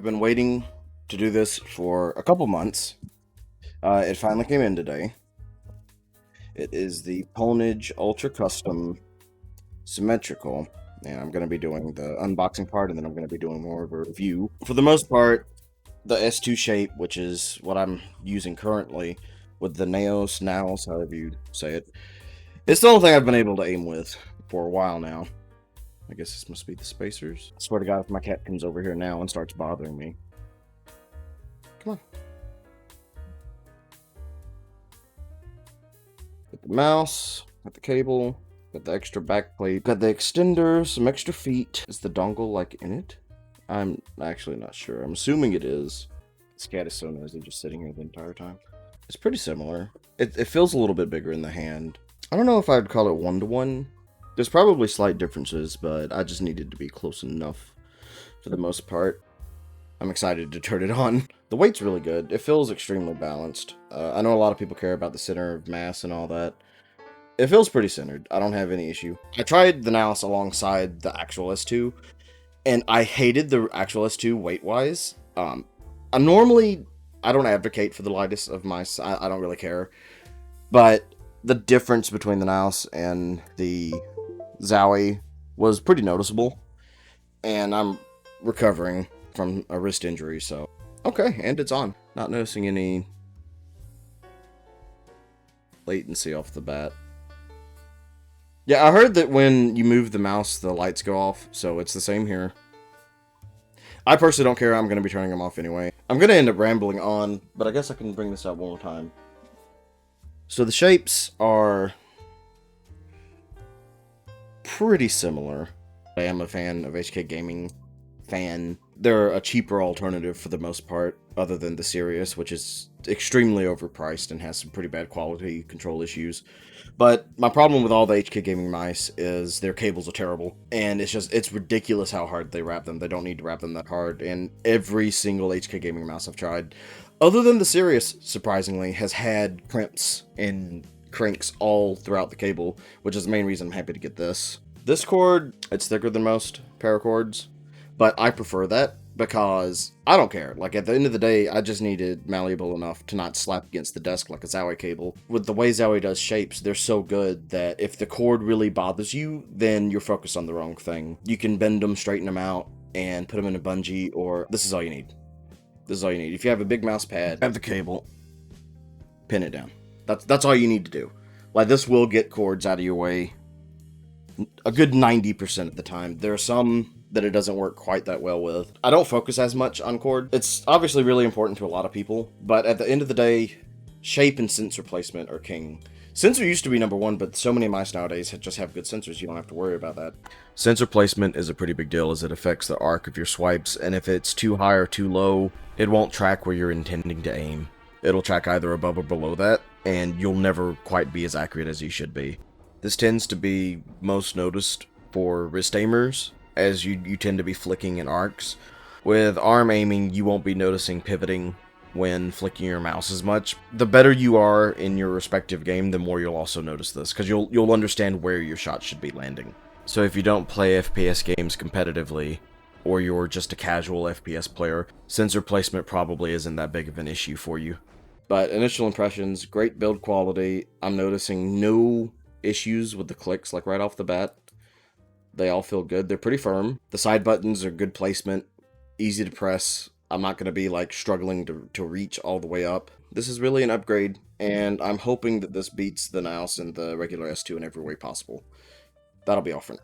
I've been waiting to do this for a couple months. It finally came in today. It is the Pwnage Ultra Custom Symmetrical. And I'm going to be doing the unboxing part, and then I'm going to be doing more of a review. For the most part, the S2 shape, which is what I'm using currently, with the NAOS, however you say it, it's the only thing I've been able to aim with for a while now. I guess this must be the spacers. I swear to God, if my cat comes over here now and starts bothering me. Come on. Got the mouse, got the cable, got the extra back plate, got the extender, some extra feet. Is the dongle like in it? I'm actually not sure. I'm assuming it is. This cat is so noisy just sitting here the entire time. It's pretty similar. It feels a little bit bigger in the hand. I don't know if I'd call it one-to-one. There's probably slight differences, but I just needed to be close enough for the most part. I'm excited to turn it on. The weight's really good. It feels extremely balanced. I know a lot of people care about the center of mass and all that. It feels pretty centered. I don't have any issue. I tried the NAOS alongside the actual S2, and I hated the actual S2 weight-wise. I don't advocate for the lightest of mice. I don't really care. But the difference between the NAOS and the Zowie was pretty noticeable. And I'm recovering from a wrist injury, so... Okay, and it's on. Not noticing any latency off the bat. Yeah, I heard that when you move the mouse, the lights go off, so it's the same here. I personally don't care. I'm going to be turning them off anyway. I'm going to end up rambling on, but I guess I can bring this up one more time. So the shapes are pretty similar. I am a fan of HK Gaming. They're a cheaper alternative for the most part, other than the Sirius, which is extremely overpriced and has some pretty bad quality control issues. But my problem with all the HK Gaming mice is their cables are terrible, and it's ridiculous how hard they wrap them. They don't need to wrap them that hard, and every single HK Gaming mouse I've tried, other than the Sirius, surprisingly, has had crimps and crinks all throughout the cable, which is the main reason I'm happy to get this. This cord, it's thicker than most paracords, but I prefer that because I don't care. Like, at the end of the day, I just need it malleable enough to not slap against the desk like a Zowie cable. With the way Zowie does shapes, they're so good that if the cord really bothers you, then you're focused on the wrong thing. You can bend them, straighten them out, and put them in a bungee, or this is all you need. This is all you need. If you have a big mouse pad, have the cable, pin it down. That's all you need to do. Like, this will get cords out of your way a good 90% of the time. There are some that it doesn't work quite that well with. I don't focus as much on cord. It's obviously really important to a lot of people, but at the end of the day, shape and sensor placement are king. Sensor used to be number one, but so many mice nowadays just have good sensors, you don't have to worry about that. Sensor placement is a pretty big deal as it affects the arc of your swipes, and if it's too high or too low, it won't track where you're intending to aim. It'll track either above or below that, and you'll never quite be as accurate as you should be. This tends to be most noticed for wrist aimers, as you tend to be flicking in arcs. With arm aiming, you won't be noticing pivoting when flicking your mouse as much. The better you are in your respective game, the more you'll also notice this, because you'll understand where your shot should be landing. So if you don't play FPS games competitively, or you're just a casual FPS player, sensor placement probably isn't that big of an issue for you. But initial impressions, great build quality. I'm noticing no issues with the clicks, like right off the bat. They all feel good. They're pretty firm. The side buttons are good placement, easy to press. I'm not going to be like struggling to reach all the way up. This is really an upgrade, and I'm hoping that this beats the NAOS and the regular S2 in every way possible. That'll be all for now.